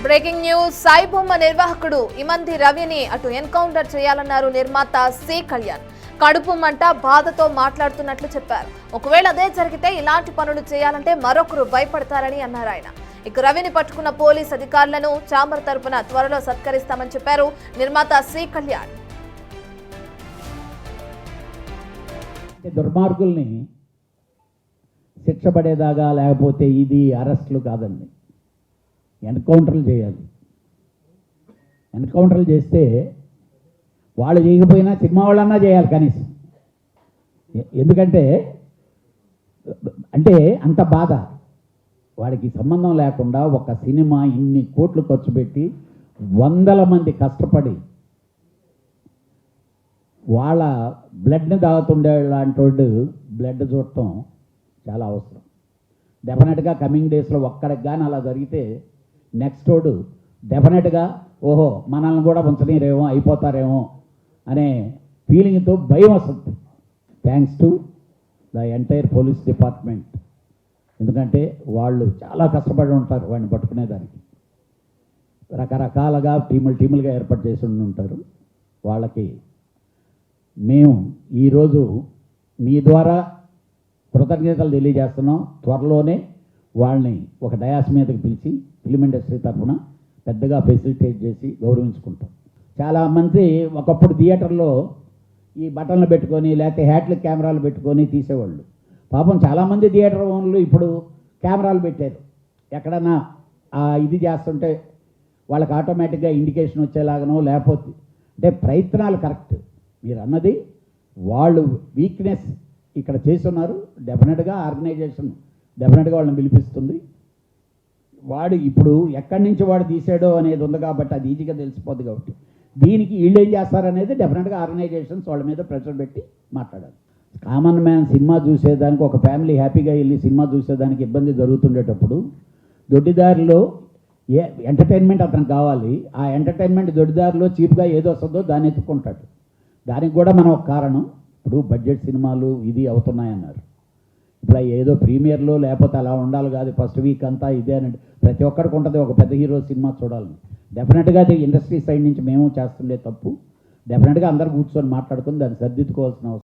Breaking news. Sai బొమ్మ నిర్వాహకుడు ఇమంది రవిని అటు ఎన్కౌంటర్ చేయాలన్నారు నిర్మాత సి కళ్యాణ్. కడుపు మంట బాధతో మాట్లాడుతున్నట్లు చెప్పారు. ఒకవేళ అదే జరిగితే ఇలాంటి పనులు చేయాలంటే మరొకరు భయపడతారని అన్నారు ఆయన. ఇక రవిని పట్టుకున్న పోలీస్ అధికారులను చాంబర్ తరపున త్వరలో సత్కరిస్తామని చెప్పారు నిర్మాత సి కళ్యాణ్. దుర్మార్గుల్ని శిక్ష పడేదాగా లేకపోతే ఇది అరెస్టులు కాదండి, ఎన్కౌంటర్లు చేయాలి. ఎన్కౌంటర్లు చేస్తే వాళ్ళు చేయకపోయినా సినిమా వాళ్ళన్నా చేయాలి కనీసం. ఎందుకంటే అంత బాధ వాడికి సంబంధం లేకుండా ఒక సినిమా ఇన్ని కోట్లు ఖర్చు పెట్టి వందల మంది కష్టపడి వాళ్ళ బ్లడ్ని తాగుతుండే లాంటి బ్లడ్ చూడటం చాలా అవసరం. డెఫినెట్గా కమింగ్ డేస్లో ఒక్కడికి కానీ అలా జరిగితే నెక్స్ట్ రోడ్డు డెఫినెట్గా ఓహో మనల్ని కూడా ఉంచనీరేమో అయిపోతారేమో అనే ఫీలింగ్తో భయం వస్తుంది. Thanks to the entire police department. ఎందుకంటే వాళ్ళు చాలా కష్టపడి ఉంటారు వాడిని పట్టుకునేదానికి. రకరకాలుగా టీములుగా ఏర్పాటు చేసి ఉంటారు. వాళ్ళకి మేము ఈరోజు మీ ద్వారా కృతజ్ఞతలు తెలియజేస్తున్నాం. త్వరలోనే వాళ్ళని ఒక డయాస్ మీదకి పిలిచి ఫిలిం ఇండస్ట్రీ తరఫున పెద్దగా ఫెసిలిటేట్ చేసి గౌరవించుకుంటాం. చాలామంది ఒకప్పుడు థియేటర్లో ఈ బటన్లు పెట్టుకొని లేకపోతే హ్యాట్లు కెమెరాలు పెట్టుకొని తీసేవాళ్ళు. పాపం చాలామంది థియేటర్ ఓనర్లు ఇప్పుడు కెమెరాలు పెట్టారు. ఎక్కడన్నా ఇది చేస్తుంటే వాళ్ళకి ఆటోమేటిక్గా ఇండికేషన్ వచ్చేలాగనో లేకపోతే అంటే ప్రయత్నాలు కరెక్ట్. మీరు అన్నది వాళ్ళు వీక్నెస్ ఇక్కడ చేస్తున్నారు. డెఫినెట్గా ఆర్గనైజేషన్ డెఫినెట్గా వాళ్ళని పిలిపిస్తుంది. వాడు ఇప్పుడు ఎక్కడి నుంచి వాడు తీసాడో అనేది ఉంది కాబట్టి అది ఈజీగా తెలిసిపోద్ది. కాబట్టి దీనికి వీళ్ళు ఏం చేస్తారనేది డెఫినెట్గా ఆర్గనైజేషన్స్ వాళ్ళ మీద ప్రెషర్ పెట్టి మాట్లాడాలి. కామన్ మ్యాన్ సినిమా చూసేదానికి ఒక ఫ్యామిలీ హ్యాపీగా వెళ్ళి సినిమా చూసేదానికి ఇబ్బంది జరుగుతుండేటప్పుడు దొడ్డిదారిలో ఎంటర్టైన్మెంట్ అతనికి కావాలి. ఆ ఎంటర్టైన్మెంట్ దొడ్డిదారిలో చీప్గా ఏదో వస్తుందో దాన్ని ఎత్తుకుంటాడు. దానికి కూడా మనం ఒక కారణం. ఇప్పుడు బడ్జెట్ సినిమాలు ఇది అవుతున్నాయన్నారు. ఇప్పుడు ఏదో ప్రీమియర్లో లేకపోతే అలా ఉండాలి కాదు, ఫస్ట్ వీక్ అంతా ఇదే అని ప్రతి ఒక్కరికి ఉంటుంది ఒక పెద్ద హీరో సినిమా చూడాలని. డెఫినెట్గా అది ఇండస్ట్రీ సైడ్ నుంచి మేము చేస్తుండే తప్పు. డెఫినెట్గా అందరూ కూర్చొని మాట్లాడుకుని దాన్ని సర్దిద్దుకోవాల్సిన అవసరం.